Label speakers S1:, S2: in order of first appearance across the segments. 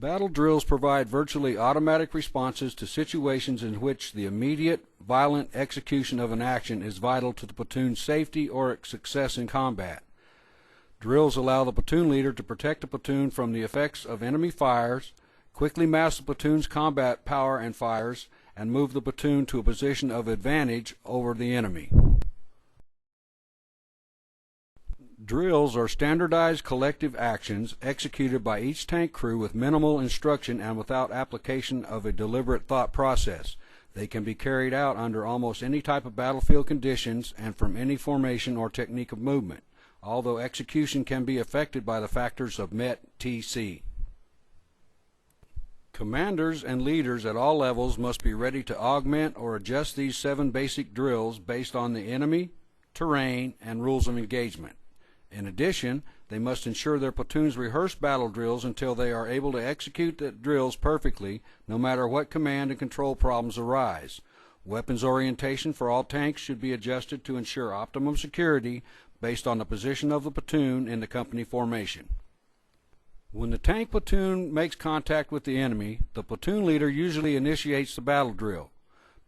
S1: Battle drills provide virtually automatic responses to situations in which the immediate, violent execution of an action is vital to the platoon's safety or its success in combat. Drills allow the platoon leader to protect the platoon from the effects of enemy fires, quickly mass the platoon's combat power and fires, and move the platoon to a position of advantage over the enemy. Drills are standardized collective actions executed by each tank crew with minimal instruction and without application of a deliberate thought process. They can be carried out under almost any type of battlefield conditions and from any formation or technique of movement, although execution can be affected by the factors of MET/TC. Commanders and leaders at all levels must be ready to augment or adjust these 7 basic drills based on the enemy, terrain, and rules of engagement. In addition, they must ensure their platoons rehearse battle drills until they are able to execute the drills perfectly, no matter what command and control problems arise. Weapons orientation for all tanks should be adjusted to ensure optimum security based on the position of the platoon in the company formation. When the tank platoon makes contact with the enemy, the platoon leader usually initiates the battle drill.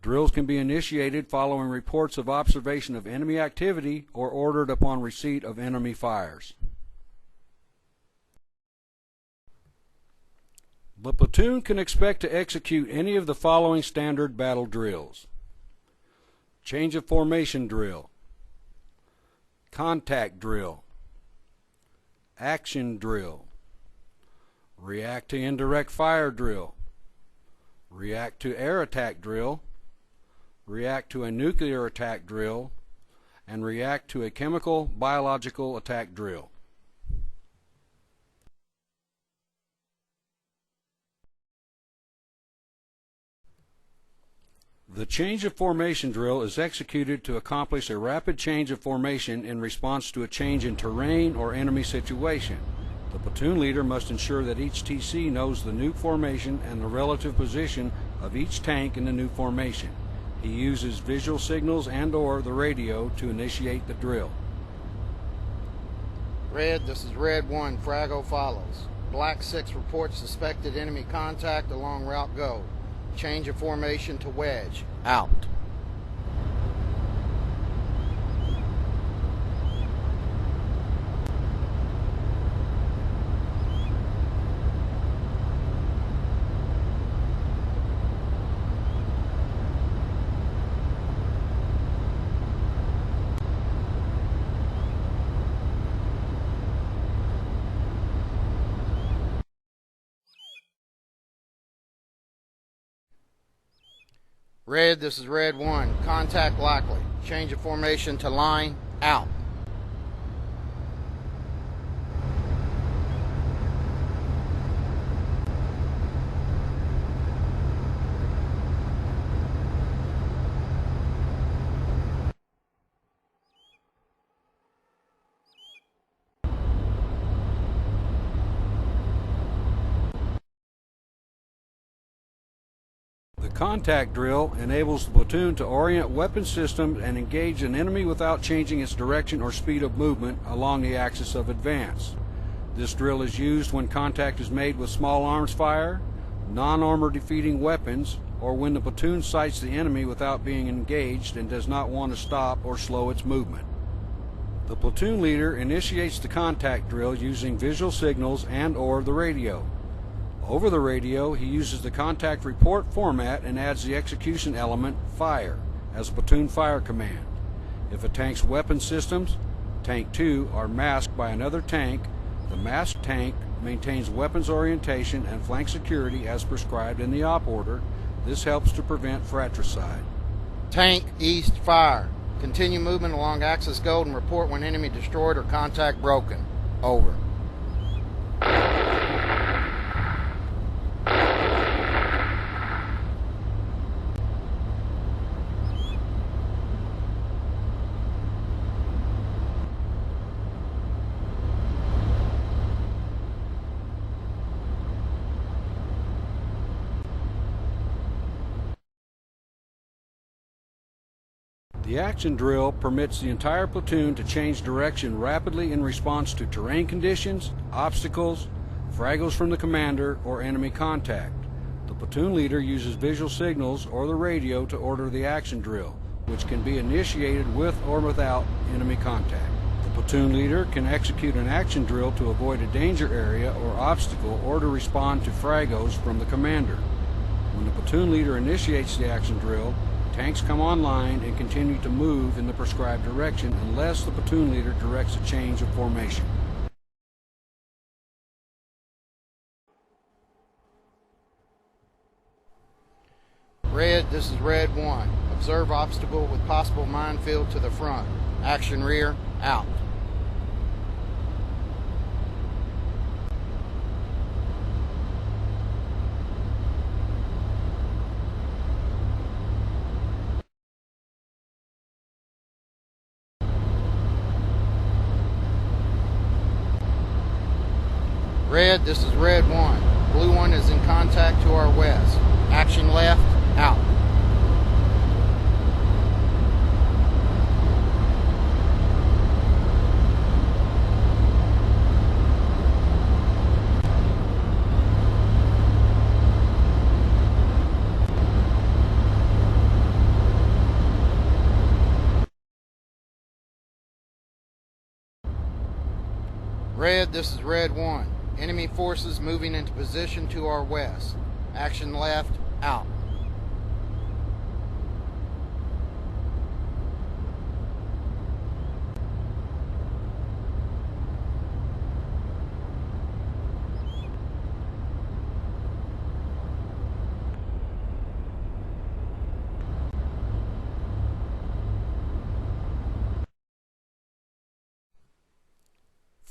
S1: Drills can be initiated following reports of observation of enemy activity or ordered upon receipt of enemy fires. The platoon can expect to execute any of the following standard battle drills: change of formation drill, contact drill, action drill, react to indirect fire drill, react to air attack drill, react to a nuclear attack drill, and react to a chemical biological attack drill. The change of formation drill is executed to accomplish a rapid change of formation in response to a change in terrain or enemy situation. The platoon leader must ensure that each TC knows the new formation and the relative position of each tank in the new formation. He uses visual signals and/or the radio to initiate the drill.
S2: Red, this is Red 1, Frago follows. Black 6 reports suspected enemy contact along route go. Change of formation to wedge. Out. Red, this is Red 1. Contact likely. Change of formation to line. Out.
S1: The contact drill enables the platoon to orient weapon systems and engage an enemy without changing its direction or speed of movement along the axis of advance. This drill is used when contact is made with small arms fire, non-armor defeating weapons, or when the platoon sights the enemy without being engaged and does not want to stop or slow its movement. The platoon leader initiates the contact drill using visual signals and/or the radio. Over the radio, he uses the contact report format and adds the execution element fire as a platoon fire command. If a tank's weapon systems, Tank 2, are masked by another tank, the masked tank maintains weapons orientation and flank security as prescribed in the op order. This helps to prevent fratricide.
S2: Tank east fire. Continue movement along axis go and report when enemy destroyed or contact broken. Over.
S1: The action drill permits the entire platoon to change direction rapidly in response to terrain conditions, obstacles, fragos from the commander, or enemy contact. The platoon leader uses visual signals or the radio to order the action drill, which can be initiated with or without enemy contact. The platoon leader can execute an action drill to avoid a danger area or obstacle or to respond to fragos from the commander. When the platoon leader initiates the action drill, tanks come online and continue to move in the prescribed direction unless the platoon leader directs a change of formation.
S2: Red, this is Red 1. Observe obstacle with possible minefield to the front. Action rear, out. Red, this is Red 1. Blue 1 is in contact to our west. Action left, out. Red, this is Red 1. Enemy forces moving into position to our west. Action left, out.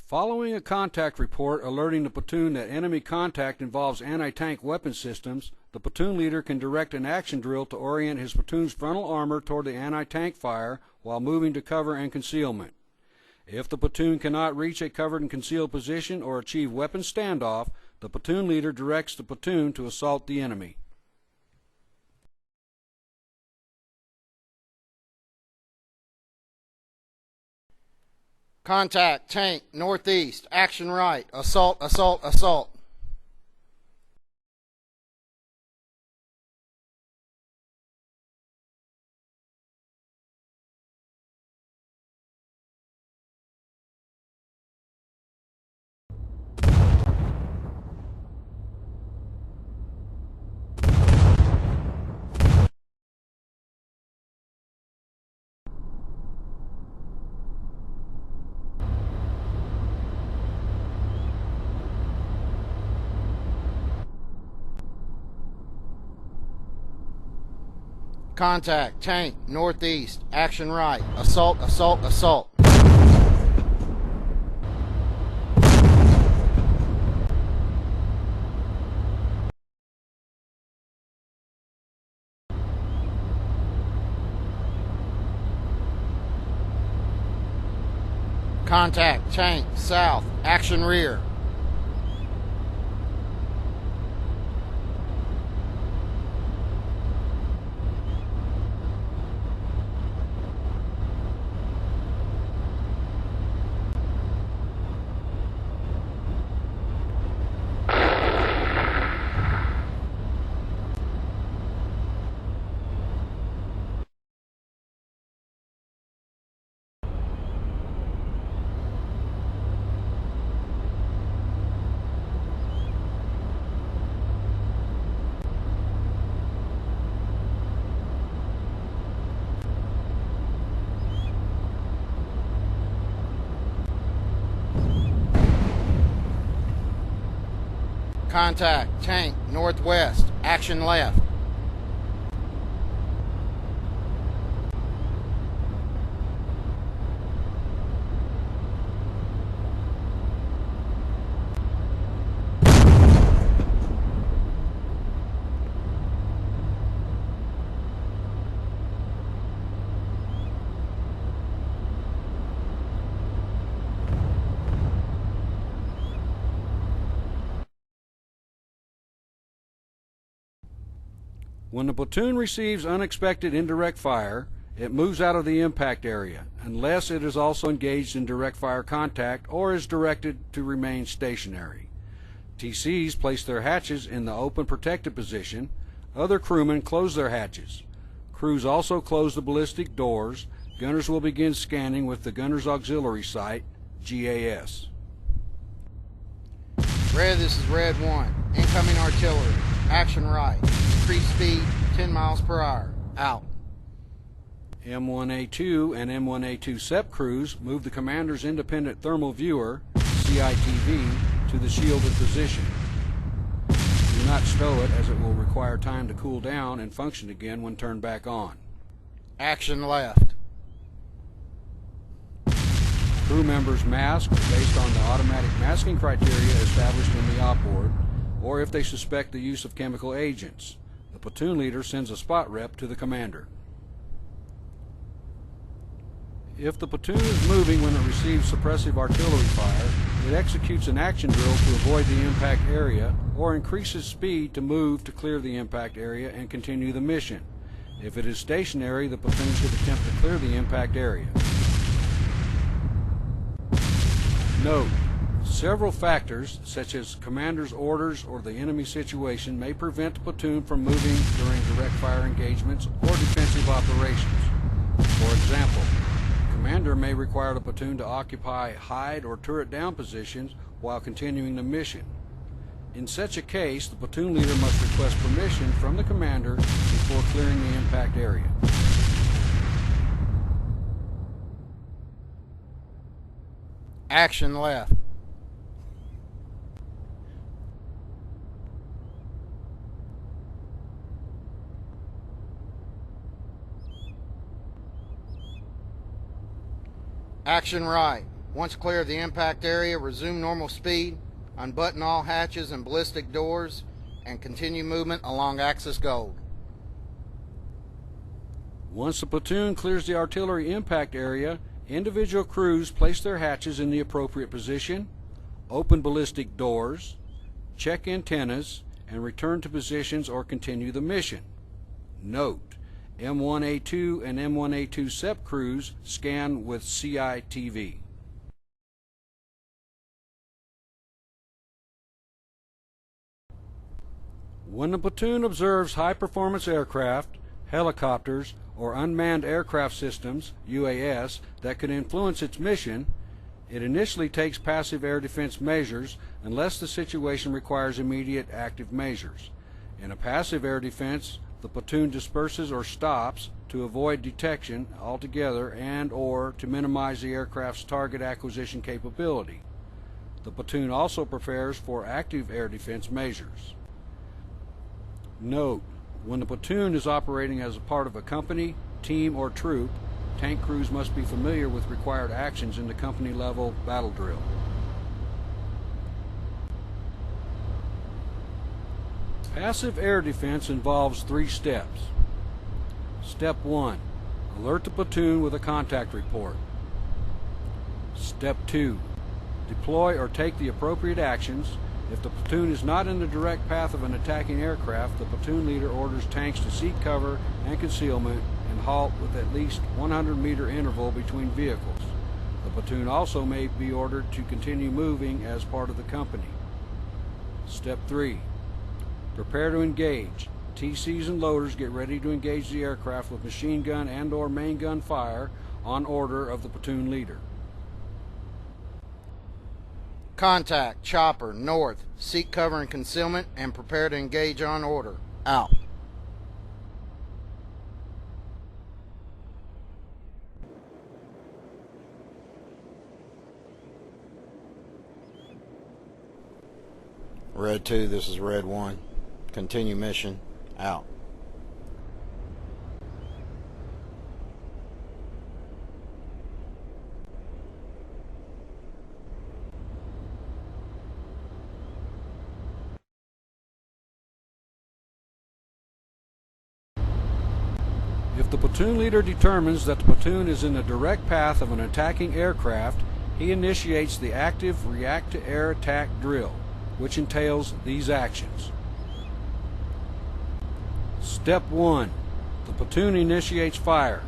S1: Following a contact report alerting the platoon that enemy contact involves anti-tank weapon systems, the platoon leader can direct an action drill to orient his platoon's frontal armor toward the anti-tank fire while moving to cover and concealment. If the platoon cannot reach a covered and concealed position or achieve weapon standoff, the platoon leader directs the platoon to assault the enemy.
S2: Contact, tank, northeast, action right, assault, assault, assault. Contact, tank, northeast, action right, assault, assault, assault. Contact, tank, south, action rear. Contact, tank, northwest, action left.
S1: When the platoon receives unexpected indirect fire, it moves out of the impact area, unless it is also engaged in direct fire contact or is directed to remain stationary. TCs place their hatches in the open protected position. Other crewmen close their hatches. Crews also close the ballistic doors. Gunners will begin scanning with the Gunner's Auxiliary Sight, GAS.
S2: Red, this is Red 1. Incoming artillery. Action right. Increase speed 10 miles per hour. Out.
S1: M1A2 and M1A2 SEP crews move the commander's independent thermal viewer, CITV, to the shielded position. Do not stow it, as it will require time to cool down and function again when turned back on.
S2: Action left.
S1: Crew members mask based on the automatic masking criteria established in the op board, or if they suspect the use of chemical agents. The platoon leader sends a spot rep to the commander. If the platoon is moving when it receives suppressive artillery fire, it executes an action drill to avoid the impact area, or increases speed to move to clear the impact area and continue the mission. If it is stationary, the platoon should attempt to clear the impact area. Note: several factors, such as commander's orders or the enemy situation, may prevent the platoon from moving during direct fire engagements or defensive operations. For example, the commander may require the platoon to occupy hide or turret down positions while continuing the mission. In such a case, the platoon leader must request permission from the commander before clearing the impact area.
S2: Action left. Action right. Once clear of the impact area, resume normal speed, unbutton all hatches and ballistic doors, and continue movement along axis gold.
S1: Once the platoon clears the artillery impact area, individual crews place their hatches in the appropriate position, open ballistic doors, check antennas, and return to positions or continue the mission. Note: M1A2 and M1A2 SEP crews scan with CITV. When the platoon observes high-performance aircraft, helicopters, or unmanned aircraft systems, UAS, that could influence its mission, it initially takes passive air defense measures unless the situation requires immediate active measures. In a passive air defense, the platoon disperses or stops to avoid detection altogether and/or to minimize the aircraft's target acquisition capability. The platoon also prepares for active air defense measures. Note: when the platoon is operating as a part of a company, team, or troop, tank crews must be familiar with required actions in the company-level battle drill. Passive air defense involves 3 steps. Step 1. Alert the platoon with a contact report. Step 2. Deploy or take the appropriate actions. If the platoon is not in the direct path of an attacking aircraft, the platoon leader orders tanks to seek cover and concealment and halt with at least 100-meter interval between vehicles. The platoon also may be ordered to continue moving as part of the company. Step 3. Prepare to engage. TCs and loaders get ready to engage the aircraft with machine gun and/or main gun fire on order of the platoon leader.
S2: Contact chopper north. Seek cover and concealment and prepare to engage on order. Out. Red 2, this is Red 1. Continue mission. Out.
S1: If the platoon leader determines that the platoon is in the direct path of an attacking aircraft, he initiates the active react-to-air attack drill, which entails these actions. Step 1. The platoon initiates fire.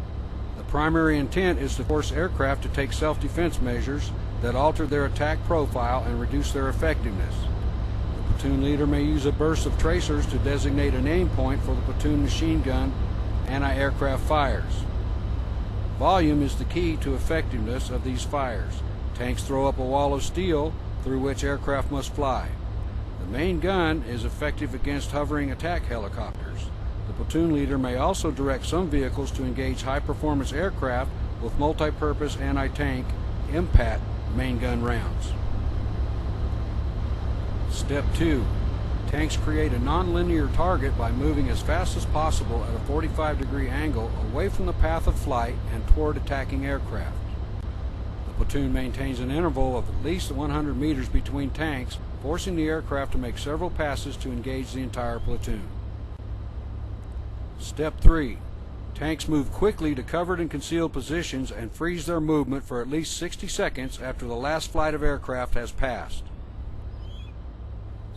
S1: The primary intent is to force aircraft to take self-defense measures that alter their attack profile and reduce their effectiveness. The Platoon leader may use a burst of tracers to designate an aim point for the platoon machine gun anti-aircraft fires. Volume is the key to effectiveness of these fires. Tanks throw up a wall of steel through which aircraft must fly. The main gun is effective against hovering attack helicopters. The platoon leader may also direct some vehicles to engage high-performance aircraft with multi-purpose anti-tank impact main gun rounds. Step 2. Tanks create a non-linear target by moving as fast as possible at a 45-degree angle away from the path of flight and toward attacking aircraft. The platoon maintains an interval of at least 100 meters between tanks, forcing the aircraft to make several passes to engage the entire platoon. Step 3. Tanks move quickly to covered and concealed positions and freeze their movement for at least 60 seconds after the last flight of aircraft has passed.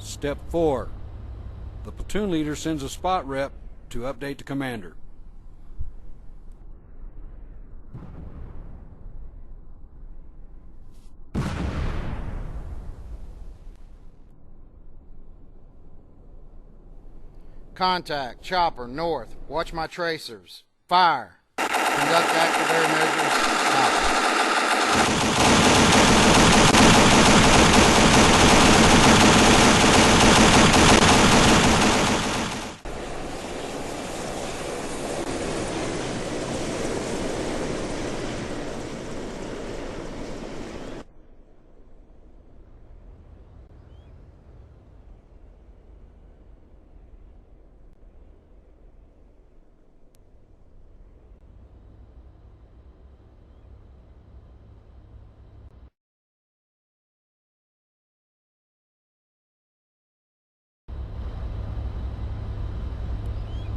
S1: Step 4. The platoon leader sends a spot rep to update the commander.
S2: Contact, chopper, north. Watch my tracers. Fire. Conduct active air measures. Out.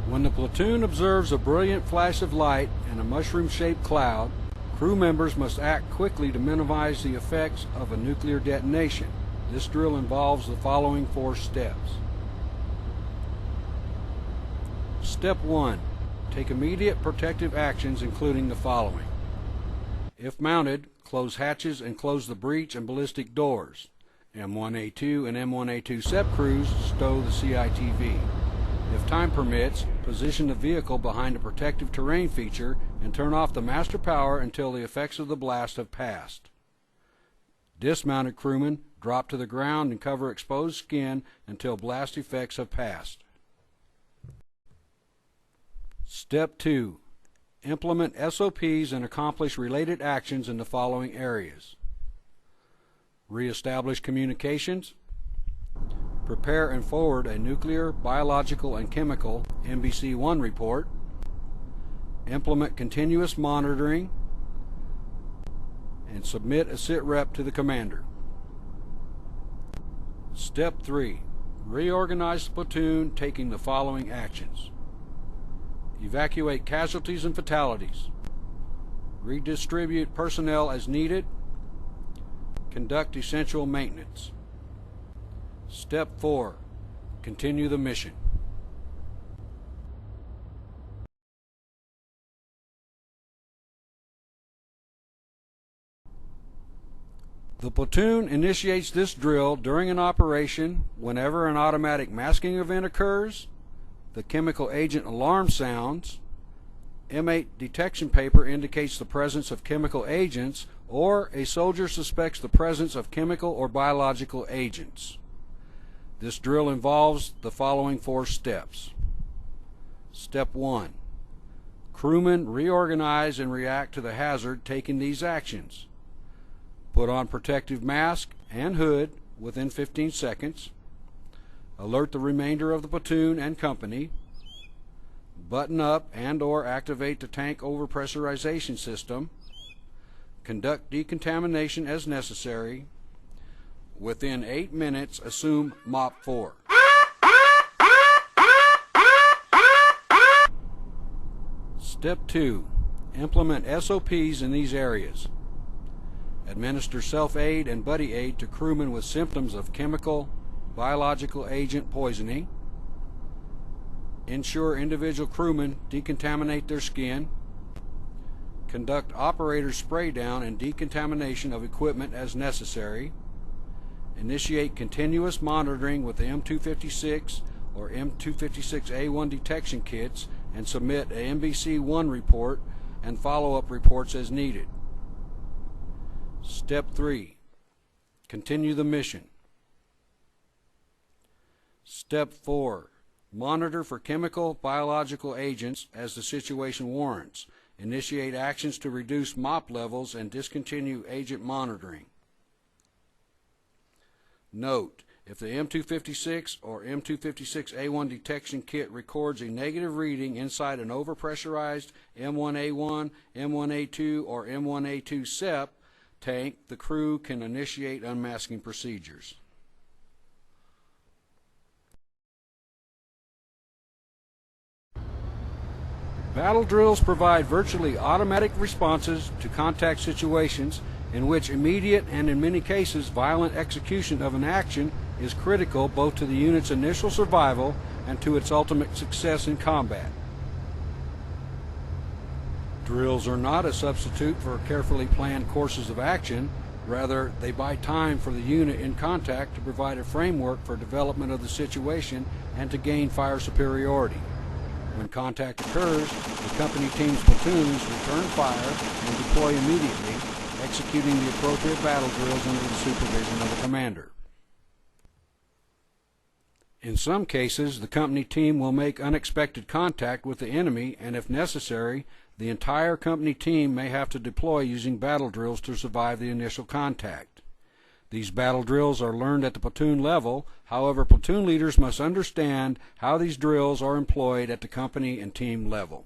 S1: When the platoon observes a brilliant flash of light and a mushroom-shaped cloud, crew members must act quickly to minimize the effects of a nuclear detonation. This drill involves the following 4 steps. Step 1. Take immediate protective actions including the following. If mounted, close hatches and close the breech and ballistic doors. M1A2 and M1A2 SEP crews stow the CITV. If time permits, position the vehicle behind a protective terrain feature and turn off the master power until the effects of the blast have passed. Dismounted crewmen drop to the ground and cover exposed skin until blast effects have passed. Step 2. Implement SOPs and accomplish related actions in the following areas. Reestablish communications. Prepare and forward a nuclear, biological, and chemical NBC-1 report. Implement continuous monitoring. And submit a SITREP to the commander. Step 3. Reorganize the platoon, taking the following actions. Evacuate casualties and fatalities. Redistribute personnel as needed. Conduct essential maintenance. Step 4. Continue the mission. The platoon initiates this drill during an operation whenever an automatic masking event occurs, the chemical agent alarm sounds, M8 detection paper indicates the presence of chemical agents, or a soldier suspects the presence of chemical or biological agents. This drill involves the following 4 steps. Step 1. Crewmen reorganize and react to the hazard, taking these actions. Put on protective mask and hood within 15 seconds. Alert the remainder of the platoon and company. Button up and/or activate the tank overpressurization system. Conduct decontamination as necessary. Within 8 minutes, assume MOP 4. Step 2. Implement SOPs in these areas. Administer self-aid and buddy aid to crewmen with symptoms of chemical, biological agent poisoning. Ensure individual crewmen decontaminate their skin. Conduct operator spray down and decontamination of equipment as necessary. initiate continuous monitoring with the M256 or M256A1 detection kits, and submit a MBC-1 report and follow-up reports as needed. Step 3. Continue the mission. Step 4. Monitor for chemical, biological agents as the situation warrants. Initiate actions to reduce MOP levels and discontinue agent monitoring. Note: if the M256 or M256A1 detection kit records a negative reading inside an overpressurized M1A1, M1A2, or M1A2 SEP tank, the crew can initiate unmasking procedures. Battle drills provide virtually automatic responses to contact situations in which immediate and, in many cases, violent execution of an action is critical both to the unit's initial survival and to its ultimate success in combat. Drills are not a substitute for carefully planned courses of action. Rather, they buy time for the unit in contact to provide a framework for development of the situation and to gain fire superiority. When contact occurs, the company team's platoons return fire and deploy immediately, executing the appropriate battle drills under the supervision of the commander. In some cases, the company team will make unexpected contact with the enemy, and if necessary, the entire company team may have to deploy using battle drills to survive the initial contact. These battle drills are learned at the platoon level. However, platoon leaders must understand how these drills are employed at the company and team level.